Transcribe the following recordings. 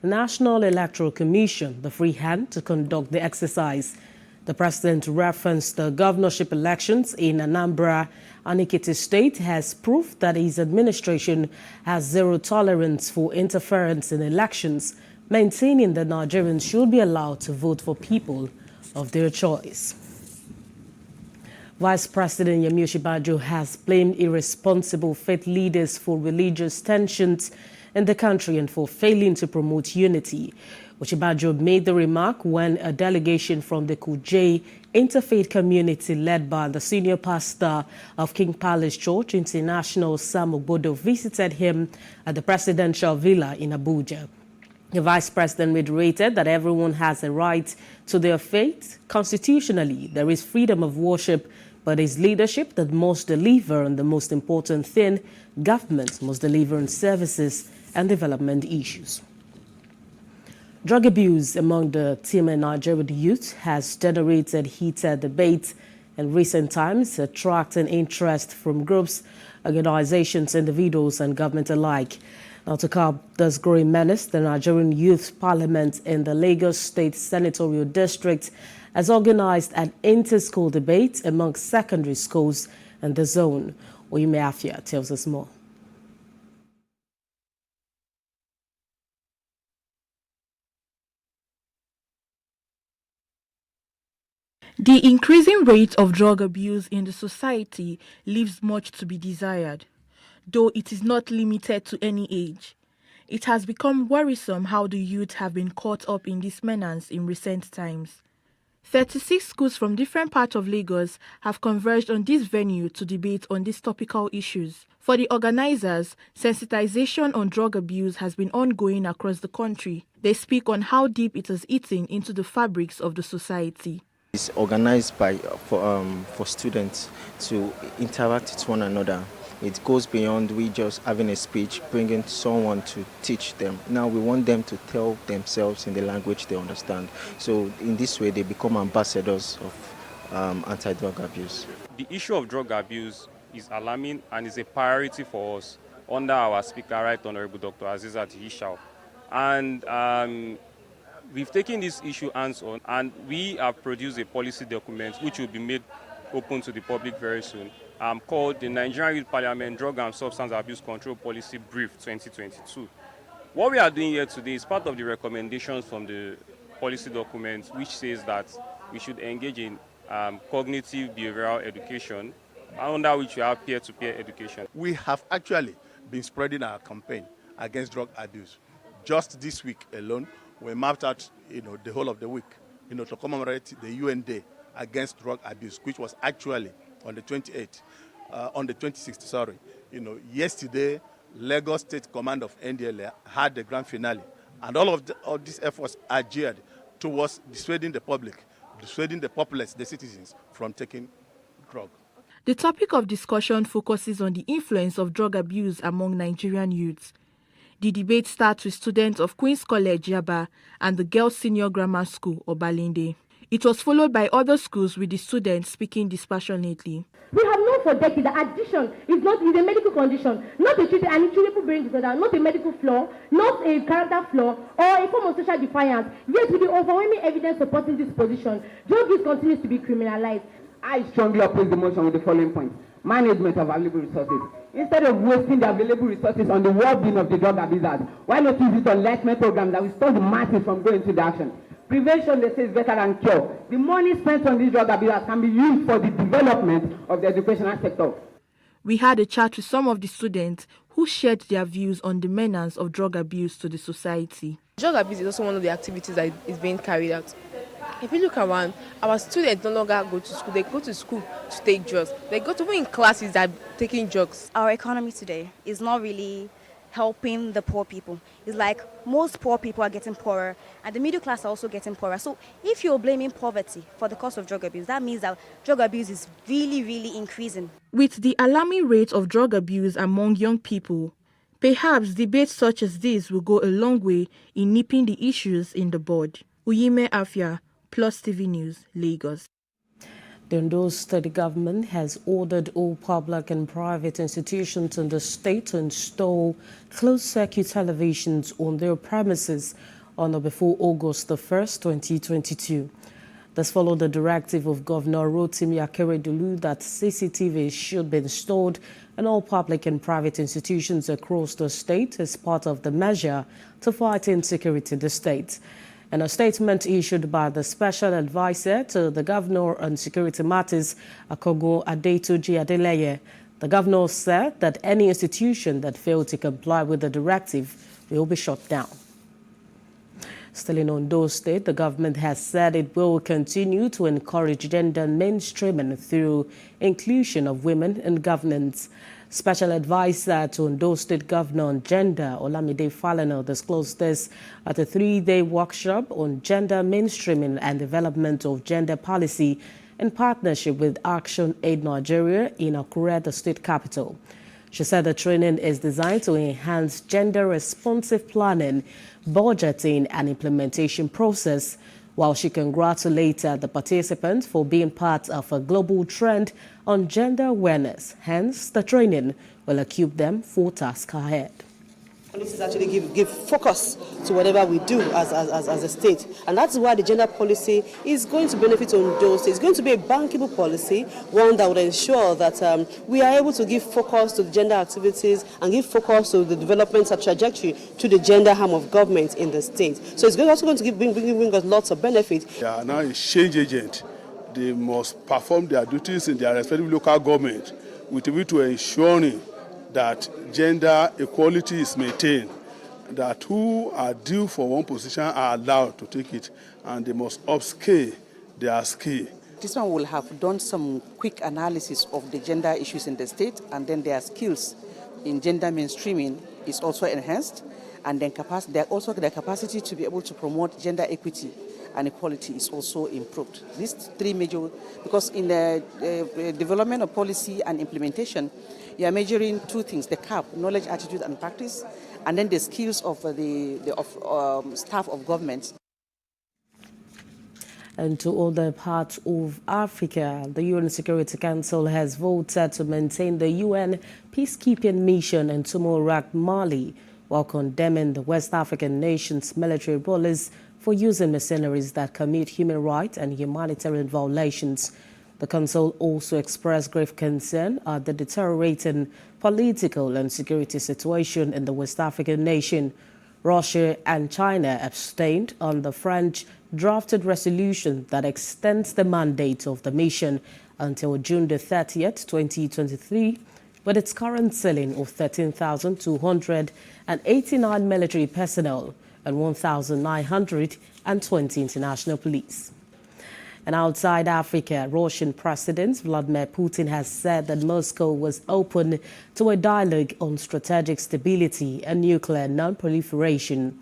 the National Electoral Commission the free hand to conduct the exercise. The president referenced the governorship elections in Anambra and Ekiti State as proof that his administration has zero tolerance for interference in elections, maintaining that Nigerians should be allowed to vote for people of their choice. Vice President Yemi Osinbajo has blamed irresponsible faith leaders for religious tensions in the country and for failing to promote unity. Osinbajo made the remark when a delegation from the Kuje interfaith community led by the senior pastor of King Palace Church International, Sam Ogbodo, visited him at the presidential villa in Abuja. The vice president reiterated that everyone has a right to their faith. Constitutionally, there is freedom of worship, but it's leadership that must deliver on the most important thing. Government must deliver on services and development issues. Drug abuse among the Tema Nigerian youth has generated heated debate in recent times, attracting interest from groups, organizations, individuals, and government alike. Now, to curb this growing menace, the Nigerian Youth Parliament in the Lagos State Senatorial District has organized an inter-school debate among secondary schools in the zone. PlusTvAfrica tells us more. The increasing rate of drug abuse in the society leaves much to be desired, though it is not limited to any age. It has become worrisome how the youth have been caught up in this menace in recent times. 36 schools from different parts of Lagos have converged on this venue to debate on these topical issues. For the organizers, sensitization on drug abuse has been ongoing across the country. They speak on how deep it has eaten into the fabrics of the society. It's organized for students to interact with one another. It goes beyond we just having a speech, bringing someone to teach them. Now we want them to tell themselves in the language they understand. So in this way, they become ambassadors of anti-drug abuse. The issue of drug abuse is alarming and is a priority for us under our Speaker, Right Honorable Dr. Azizat Ishao. And we've taken this issue hands-on, and we have produced a policy document which will be made open to the public very soon, called the Nigerian Youth Parliament Drug and Substance Abuse Control Policy Brief 2022. What we are doing here today is part of the recommendations from the policy document, which says that we should engage in cognitive behavioral education, under which we have peer-to-peer education. We have actually been spreading our campaign against drug abuse. Just this week alone, we mapped out, the whole of the week, to commemorate the UN Day against drug abuse, which was actually on the 26th, sorry. Yesterday, Lagos State Command of NDLA had the grand finale, and all these efforts are geared towards dissuading the public, dissuading the populace, the citizens, from taking drug. The topic of discussion focuses on the influence of drug abuse among Nigerian youths. The debate starts with students of Queen's College, Yaba, and the Girls Senior Grammar School, Obalende. It was followed by other schools with the students speaking dispassionately. We have known for decades that addiction is a medical condition, not an incurable brain disorder, not a medical flaw, not a character flaw, or a form of social defiance. Yet, with the overwhelming evidence supporting this position, drug use continues to be criminalized. I strongly oppose the motion with the following points. Management of available resources. Instead of wasting the available resources on the well-being of the drug abusers, why not use it on enlightenment programs that will stop the masses from going into action? Prevention, they say, is better than cure. The money spent on these drug abusers can be used for the development of the educational sector. We had a chat with some of the students who shared their views on the menace of drug abuse to the society. Drug abuse is also one of the activities that is being carried out. If you look around, our students no longer go to school. They go to school to take drugs. They go to in classes that are taking drugs. Our economy today is not really helping the poor people. It's like most poor people are getting poorer and the middle class are also getting poorer. So if you're blaming poverty for the cause of drug abuse, that means that drug abuse is really increasing. With the alarming rate of drug abuse among young people, perhaps debates such as this will go a long way in nipping the issues in the bud. PlusTV News, Lagos. The Ondo State government has ordered all public and private institutions in the state to install closed-circuit televisions on their premises on or before August 1st, 2022. This followed the directive of Governor Rotimi Akeredolu that CCTV should be installed in all public and private institutions across the state as part of the measure to fight insecurity in the state. In a statement issued by the Special Advisor to the Governor on Security Matters, Akogo Adetoji Adeleye, the Governor said that any institution that failed to comply with the directive will be shut down. Still in Ondo State, the government has said it will continue to encourage gender mainstreaming through inclusion of women in governance. Special Advisor to Ondo State Governor on Gender, Olamide Falana, disclosed this at a 3-day workshop on gender mainstreaming and development of gender policy in partnership with Action Aid Nigeria in Akure, the state capital. She said the training is designed to enhance gender-responsive planning, budgeting and implementation process, while she congratulated the participants for being part of a global trend on gender awareness. Hence, the training will equip them for tasks ahead. Policies actually give focus to whatever we do as a state, and that's why the gender policy is going to benefit Ondo State. It's going to be a bankable policy, one that would ensure that we are able to give focus to the gender activities and give focus to the development and trajectory to the gender arm of government in the state. So it's also going to bring us lots of benefit. They are now a change agent. They must perform their duties in their respective local government with a view to ensuring that gender equality is maintained, that who are due for one position are allowed to take it, and they must upscale their skill. This one will have done some quick analysis of the gender issues in the state, and then their skills in gender mainstreaming is also enhanced, and then their capacity to be able to promote gender equity and equality is also improved. These three major, because in the development of policy and implementation, you are measuring two things: the CAP, knowledge, attitude, and practice, and then the skills of the staff of government. And to other parts of Africa, the UN Security Council has voted to maintain the UN peacekeeping mission in Tumorak, Mali, while condemning the West African nation's military rulers for using mercenaries that commit human rights and humanitarian violations. The Council also expressed grave concern at the deteriorating political and security situation in the West African nation. Russia and China abstained on the French-drafted resolution that extends the mandate of the mission until June the 30th, 2023, with its current ceiling of 13,289 military personnel and 1,920 international police. And outside Africa, Russian President Vladimir Putin has said that Moscow was open to a dialogue on strategic stability and nuclear non-proliferation.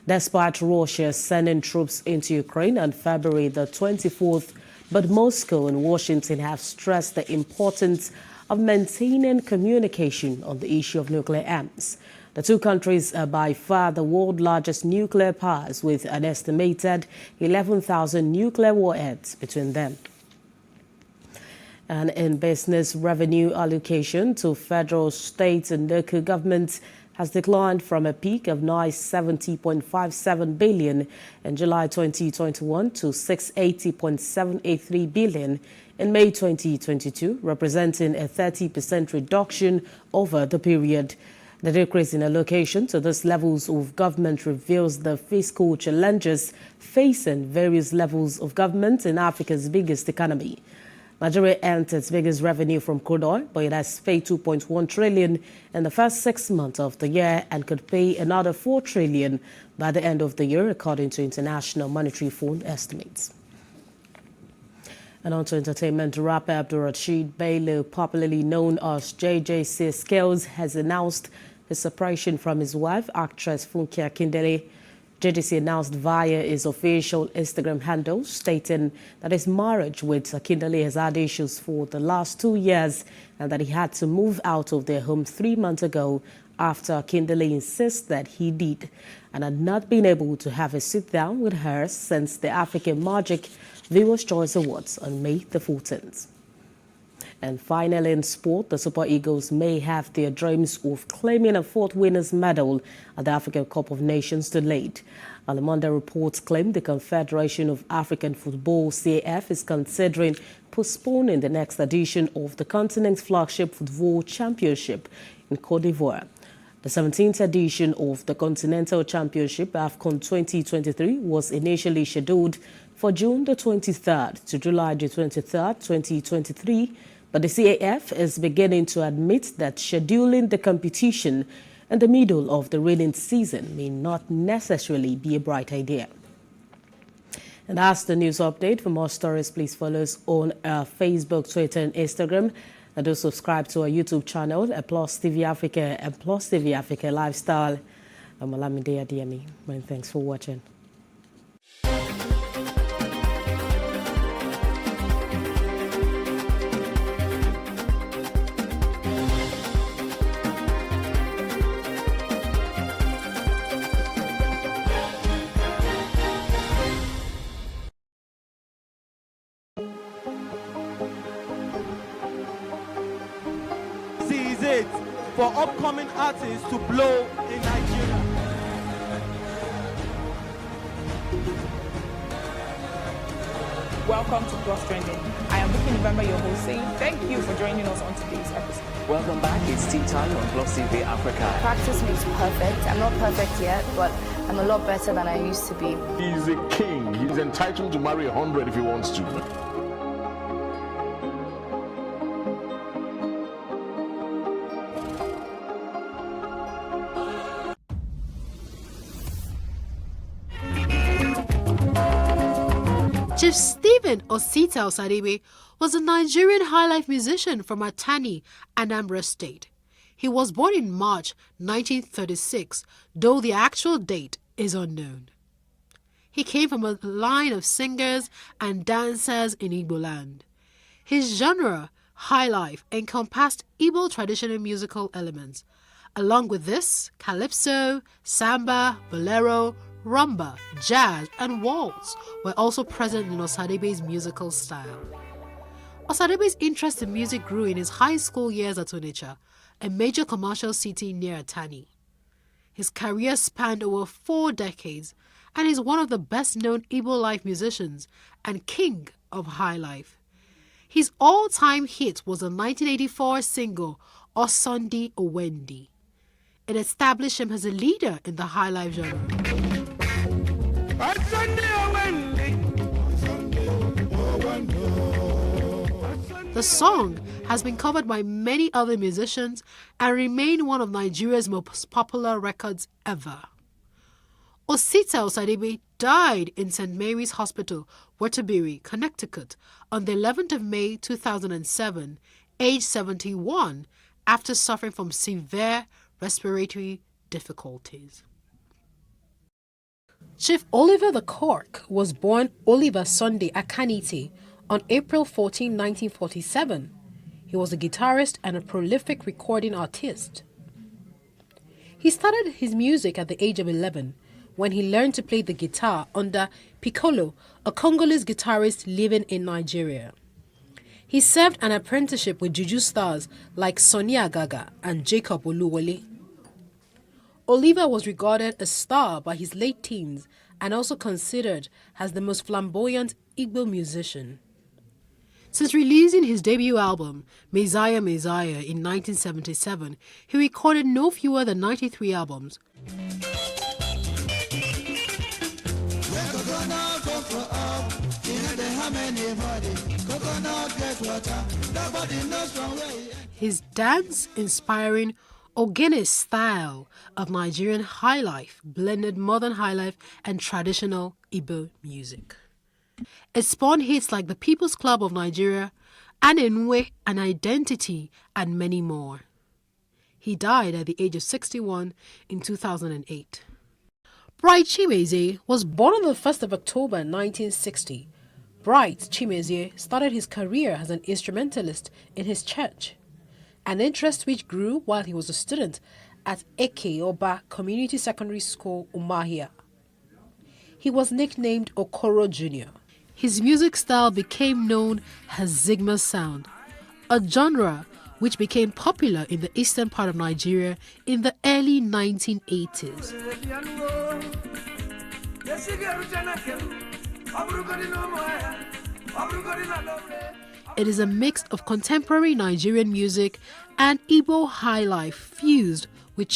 Despite Russia sending troops into Ukraine on February the 24th, but Moscow and Washington have stressed the importance of maintaining communication on the issue of nuclear arms. The two countries are by far the world's largest nuclear powers, with an estimated 11,000 nuclear warheads between them. And in business, revenue allocation to federal, state and local governments has declined from a peak of 970.57 billion in July 2021 to 680.783 billion in May 2022, representing a 30% reduction over the period. The decrease in allocation to these levels of government reveals the fiscal challenges facing various levels of government in Africa's biggest economy. Nigeria earned its biggest revenue from crude oil, but it has paid 2.1 trillion in the first 6 months of the year and could pay another 4 trillion by the end of the year, according to International Monetary Fund estimates. And on to entertainment, rapper Abdul-Rashid Bello, popularly known as JJC Skills, has announced his separation from his wife, actress Funke Akindele. JJC announced via his official Instagram handle, stating that his marriage with Akindele has had issues for the last 2 years and that he had to move out of their home 3 months ago after Kindele insists that he did and had not been able to have a sit-down with her since the African Magic Viewers' Choice Awards on May the 14th. And finally in sport, the Super Eagles may have their dreams of claiming a fourth winners' medal at the African Cup of Nations delayed. Alamonda reports claim the Confederation of African Football, CAF, is considering postponing the next edition of the continent's flagship football championship in Cote d'Ivoire. The 17th edition of the Continental Championship, AFCON 2023, was initially scheduled for June the 23rd to July the 23rd, 2023, but the CAF is beginning to admit that scheduling the competition in the middle of the rainy season may not necessarily be a bright idea. And that's the news update. For more stories, please follow us on our Facebook, Twitter, and Instagram. And do subscribe to our YouTube channel, PlusTvAfrica and PlusTvAfrica Lifestyle. I'm Olamide Adeyemi. Thanks for watching. It for upcoming artists to blow in Nigeria. Welcome to Plus Trending. I am Booking November, your host, saying thank you for joining us on today's episode. Welcome back. It's tea time on Plus TV Africa. Practice makes perfect. I'm not perfect yet, but I'm a lot better than I used to be. He's a king. He's entitled to marry 100 if he wants to. Chief Stephen Osita Osadebe was a Nigerian highlife musician from Atani, Anambra State. He was born in March 1936, though the actual date is unknown. He came from a line of singers and dancers in Igbo land. His genre, highlife, encompassed Igbo traditional musical elements. Along with this, calypso, samba, bolero, rumba, jazz, and waltz were also present in Osadebe's musical style. Osadebe's interest in music grew in his high school years at Onitsha, a major commercial city near Atani. His career spanned over 4 decades, and is one of the best-known Igbo life musicians and king of highlife. His all-time hit was the 1984 single, Osundi Owendi. It established him as a leader in the highlife genre. The song has been covered by many other musicians and remained one of Nigeria's most popular records ever. Osita Osadebe died in St. Mary's Hospital, Waterbury, Connecticut, on the 11th of May 2007, aged 71, after suffering from severe respiratory difficulties. Chief Oliver the Cork was born Oliver Sunday Akanite on April 14, 1947. He was a guitarist and a prolific recording artist. He started his music at the age of 11 when he learned to play the guitar under Piccolo, a Congolese guitarist living in Nigeria. He served an apprenticeship with Juju stars like Sonny Agaga and Jacob Oluwole. Oliver was regarded a star by his late teens and also considered as the most flamboyant Igbo musician. Since releasing his debut album, Messiah Messiah, in 1977, he recorded no fewer than 93 albums. His dance-inspiring Ogene style of Nigerian highlife blended modern highlife and traditional Igbo music. It spawned hits like the People's Club of Nigeria, Anenwe, An Identity, and many more. He died at the age of 61 in 2008. Bright Chimezie was born on the 1st of October 1960. Bright Chimezie started his career as an instrumentalist in his church, an interest which grew while he was a student at Eke Oba Community Secondary School, Umahia. He was nicknamed Okoro Jr. His music style became known as Zigma sound, a genre which became popular in the eastern part of Nigeria in the early 1980s. It is a mix of contemporary Nigerian music and Igbo high life fused